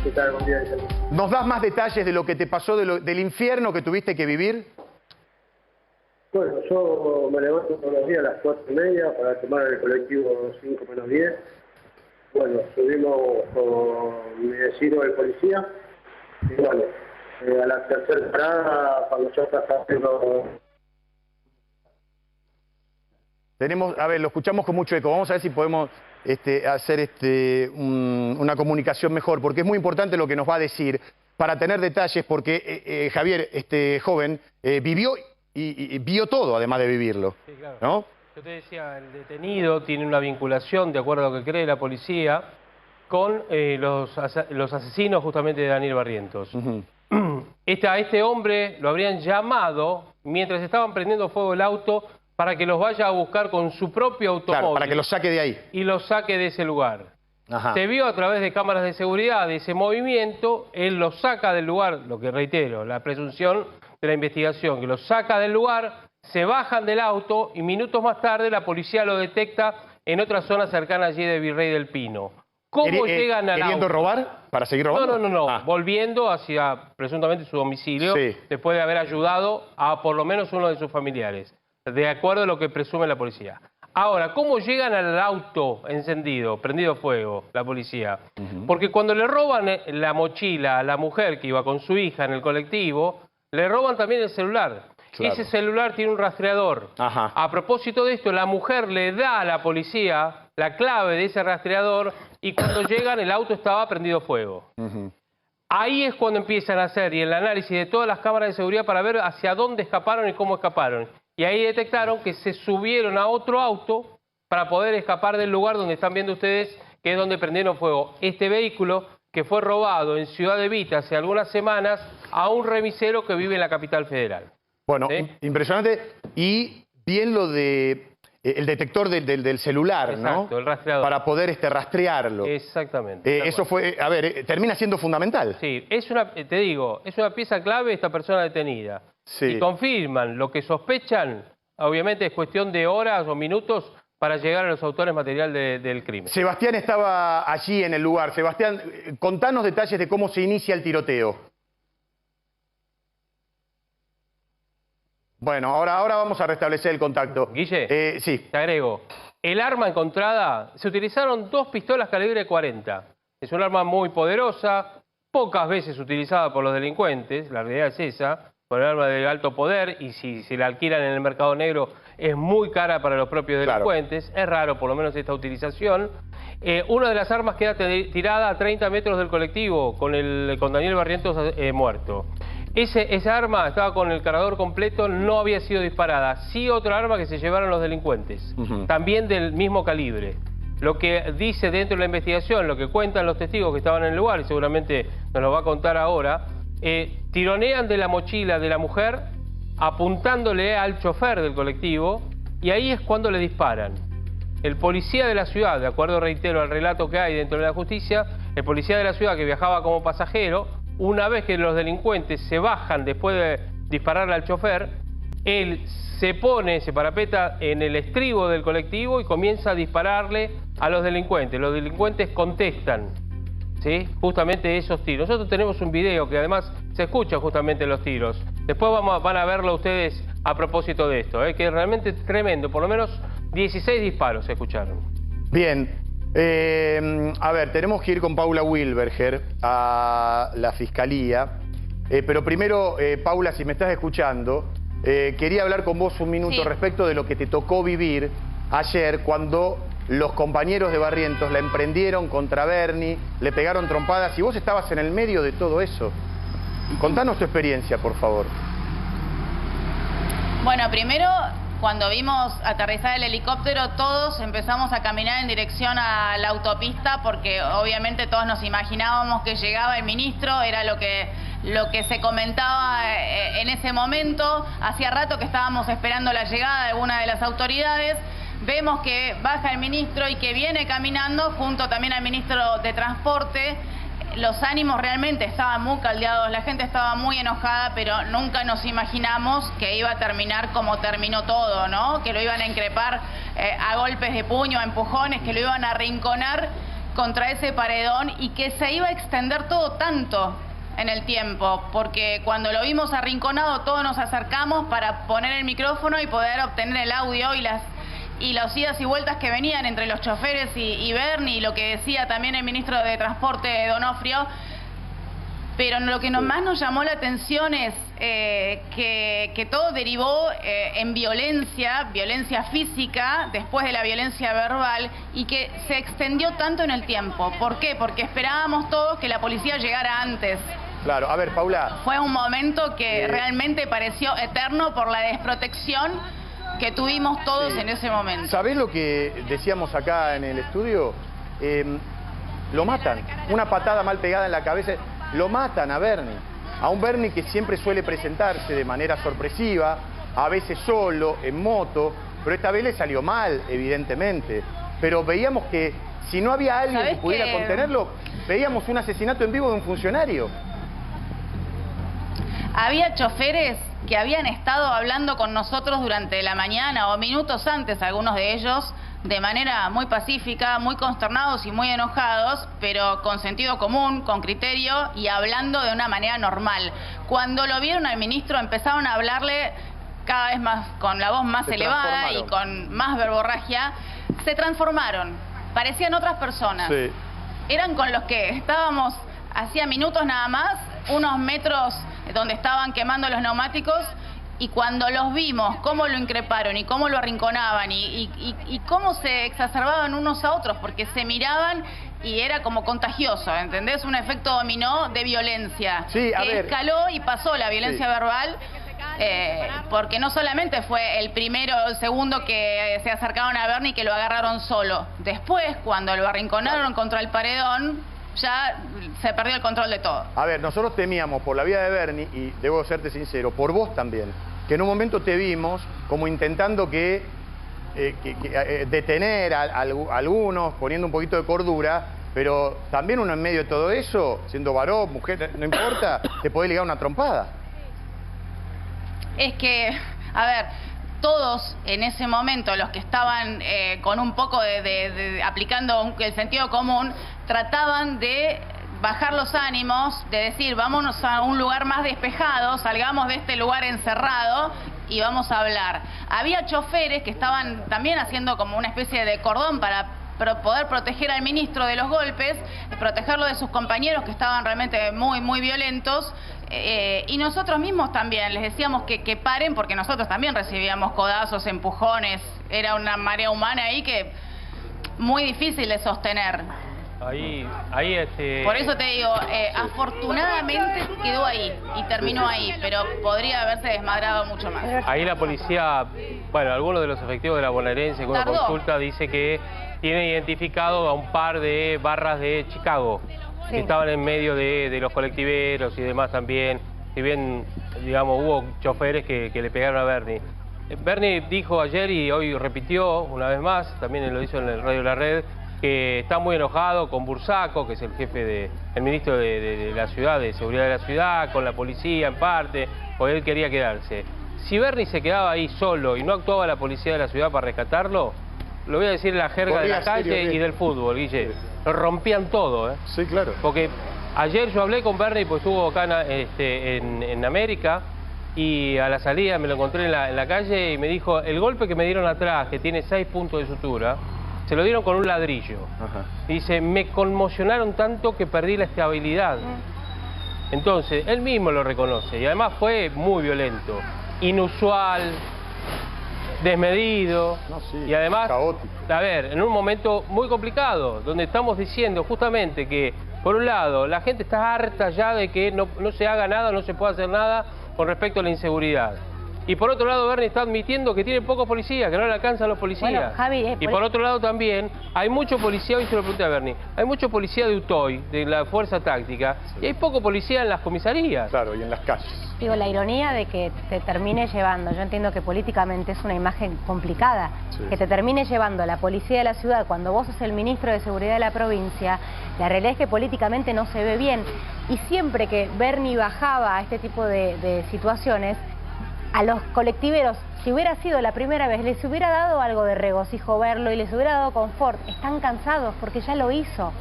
¿Qué tal? Buen día. ¿Nos das más detalles de lo que te pasó, del infierno que tuviste que vivir? Bueno, yo me levanto todos los días a las 4:30 para tomar el colectivo 5 menos 10. Bueno, subimos con mi vecino, el policía, y bueno, a la tercera parada, cuando yo estaba haciendo... A ver, lo escuchamos con mucho eco. Vamos a ver si podemos hacer una comunicación mejor, porque es muy importante lo que nos va a decir, para tener detalles, porque Javier, este joven, vivió y vio todo, además de vivirlo. Sí, claro. ¿No? Yo te decía, el detenido tiene una vinculación, de acuerdo a lo que cree la policía, con los asesinos justamente de Daniel Barrientos. A este hombre lo habrían llamado mientras estaban prendiendo fuego el auto para que los vaya a buscar con su propio automóvil. Claro, para que los saque de ahí. Y los saque de ese lugar. Ajá. Se vio a través de cámaras de seguridad de ese movimiento, él los saca del lugar, lo que reitero, la presunción de la investigación, que los saca del lugar, se bajan del auto y minutos más tarde la policía lo detecta en otra zona cercana allí de Virrey del Pino. ¿Cómo llegan al ¿Queriendo auto? robar? ¿Para seguir robando? No. Ah. Volviendo hacia presuntamente su domicilio, Sí. después de haber ayudado a por lo menos uno de sus familiares, de acuerdo a lo que presume la policía. Ahora, ¿cómo llegan al auto encendido, prendido fuego, la policía? Porque cuando le roban la mochila a la mujer que iba con su hija en el colectivo, le roban también el celular. Claro. Ese celular tiene un rastreador. Ajá. A propósito de esto, la mujer le da a la policía la clave de ese rastreador y cuando llegan el auto estaba prendido fuego. Ahí es cuando empiezan a hacer y el análisis de todas las cámaras de seguridad para ver hacia dónde escaparon y cómo escaparon. Y ahí detectaron que se subieron a otro auto para poder escapar del lugar donde están viendo ustedes, que es donde prendieron fuego. Este vehículo que fue robado en Ciudad de Vita hace algunas semanas a un remisero que vive en la capital federal. Bueno, ¿Sí? impresionante. Y bien lo de el detector del celular, Exacto, ¿no? el rastreador. Para poder rastrearlo. Exactamente. Eso fue, a ver, termina siendo fundamental. Sí, te digo, es una pieza clave esta persona detenida. Sí. Y confirman lo que sospechan, obviamente es cuestión de horas o minutos para llegar a los autores material del crimen. Sebastián estaba allí en el lugar. Sebastián, contanos detalles de cómo se inicia el tiroteo. Bueno, ahora vamos a restablecer el contacto. Guille, sí. te agrego, el arma encontrada, se utilizaron 2 pistolas calibre 40. Es un arma muy poderosa, pocas veces utilizada por los delincuentes, la realidad es esa, por el arma de alto poder, y si se la alquilan en el mercado negro es muy cara para los propios delincuentes. Claro. Es raro por lo menos esta utilización. Una de las armas queda tirada a 30 metros del colectivo con Daniel Barrientos muerto. Esa arma estaba con el cargador completo, no había sido disparada. Sí, otra arma que se llevaron los delincuentes, también del mismo calibre. Lo que dice dentro de la investigación, lo que cuentan los testigos que estaban en el lugar, y seguramente nos lo va a contar ahora, tironean de la mochila de la mujer, apuntándole al chofer del colectivo, y ahí es cuando le disparan. El policía de la ciudad, de acuerdo, reitero, al relato que hay dentro de la justicia, el policía de la ciudad que viajaba como pasajero, una vez que los delincuentes se bajan después de dispararle al chofer, él se parapeta en el estribo del colectivo y comienza a dispararle a los delincuentes. Los delincuentes contestan, ¿sí? Justamente esos tiros. Nosotros tenemos un video que además se escucha justamente los tiros. Después van a verlo ustedes a propósito de esto, que es realmente tremendo. Por lo menos 16 disparos se escucharon. Bien. A ver, tenemos que ir con Paula Wilberger a la Fiscalía. Pero primero, Paula, si me estás escuchando, quería hablar con vos un minuto respecto de lo que te tocó vivir ayer cuando los compañeros de Barrientos la emprendieron contra Bernie, le pegaron trompadas y vos estabas en el medio de todo eso. Contanos tu experiencia, por favor. Bueno, primero, cuando vimos aterrizar el helicóptero, todos empezamos a caminar en dirección a la autopista porque obviamente todos nos imaginábamos que llegaba el ministro, era lo que se comentaba en ese momento. Hacía rato que estábamos esperando la llegada de alguna de las autoridades. Vemos que baja el ministro y que viene caminando junto también al ministro de Transporte. Los ánimos realmente estaban muy caldeados, la gente estaba muy enojada, pero nunca nos imaginamos que iba a terminar como terminó todo, ¿no? Que lo iban a increpar a golpes de puño, a empujones, que lo iban a arrinconar contra ese paredón y que se iba a extender todo tanto en el tiempo, porque cuando lo vimos arrinconado todos nos acercamos para poner el micrófono y poder obtener el audio y las idas y vueltas que venían entre los choferes y Bernie, y lo que decía también el ministro de Transporte, Donofrio. Pero lo que más nos llamó la atención es que todo derivó en violencia física, después de la violencia verbal, y que se extendió tanto en el tiempo. ¿Por qué? Porque esperábamos todos que la policía llegara antes. Claro, a ver, Paula. Fue un momento que realmente pareció eterno por la desprotección que tuvimos todos en ese momento. ¿Sabés lo que decíamos acá en el estudio? Lo matan. Una patada mal pegada en la cabeza. Lo matan a Bernie. A un Bernie que siempre suele presentarse de manera sorpresiva, a veces solo, en moto, pero esta vez le salió mal, evidentemente. Pero veíamos que si no había alguien que pudiera contenerlo, veíamos un asesinato en vivo de un funcionario. Había choferes que habían estado hablando con nosotros durante la mañana o minutos antes, algunos de ellos, de manera muy pacífica, muy consternados y muy enojados, pero con sentido común, con criterio y hablando de una manera normal. Cuando lo vieron al ministro empezaron a hablarle cada vez más, con la voz más elevada y con más verborragia. Se transformaron, parecían otras personas. Sí. Eran con los que estábamos hacía minutos nada más, unos metros donde estaban quemando los neumáticos, y cuando los vimos, cómo lo increparon y cómo lo arrinconaban y cómo se exacerbaban unos a otros, porque se miraban y era como contagioso, ¿entendés? Un efecto dominó de violencia, que escaló y pasó la violencia verbal, porque no solamente fue el primero o el segundo que se acercaron a Bernie y que lo agarraron solo. Después, cuando lo arrinconaron contra el paredón, ya se perdió el control de todo. A ver, nosotros temíamos por la vida de Bernie, y debo serte sincero, por vos también, que en un momento te vimos como intentando detener a algunos, poniendo un poquito de cordura, pero también uno en medio de todo eso, siendo varón, mujer, no importa, te podés ligar una trompada. Es que, a ver, todos en ese momento, los que estaban con un poco aplicando el sentido común, trataban de bajar los ánimos, de decir, vámonos a un lugar más despejado, salgamos de este lugar encerrado y vamos a hablar. Había choferes que estaban también haciendo como una especie de cordón para poder proteger al ministro de los golpes, protegerlo de sus compañeros que estaban realmente muy, muy violentos. Y nosotros mismos también les decíamos que paren, porque nosotros también recibíamos codazos, empujones, era una marea humana ahí que muy difícil de sostener. Por eso te digo, afortunadamente quedó ahí y terminó ahí, pero podría haberse desmadrado mucho más. Ahí la policía, bueno, algunos de los efectivos de la bonaerense con una consulta dice que tiene identificado a un par de barras de Chicago, que estaban en medio de los colectiveros y demás también. Si bien, digamos, hubo choferes que le pegaron a Bernie. Bernie dijo ayer y hoy repitió una vez más, también lo hizo en el Radio La Red, que está muy enojado con Bursaco, que es el jefe el ministro de la ciudad, de seguridad de la ciudad, con la policía en parte, porque él quería quedarse. Si Bernie se quedaba ahí solo y no actuaba la policía de la ciudad para rescatarlo, lo voy a decir en la jerga de la calle y del fútbol, Guille, lo rompían todo, ¿eh? Sí, claro. Porque ayer yo hablé con Bernie, pues estuvo acá en América, y a la salida me lo encontré en la calle y me dijo, el golpe que me dieron atrás, que tiene 6 puntos de sutura, se lo dieron con un ladrillo. Ajá. Y dice, me conmocionaron tanto que perdí la estabilidad. Entonces, él mismo lo reconoce. Y además fue muy violento, inusual, desmedido. No, sí, y además, caótico. A ver, en un momento muy complicado, donde estamos diciendo justamente que, por un lado, la gente está harta ya de que no se haga nada, no se pueda hacer nada con respecto a la inseguridad. Y por otro lado, Bernie está admitiendo que tiene pocos policías, que no le alcanzan los policías. Bueno, Javi, y por otro lado también, hay mucho policía, hoy se lo pregunté a Bernie, hay mucho policía de UTOY, de la Fuerza Táctica, y hay poco policía en las comisarías. Claro, y en las calles. Digo, la ironía de que te termine llevando, yo entiendo que políticamente es una imagen complicada, que te termine llevando a la policía de la ciudad cuando vos sos el ministro de Seguridad de la provincia, la realidad es que políticamente no se ve bien. Y siempre que Bernie bajaba a este tipo de situaciones, a los colectiveros, si hubiera sido la primera vez, les hubiera dado algo de regocijo verlo y les hubiera dado confort. Están cansados porque ya lo hizo.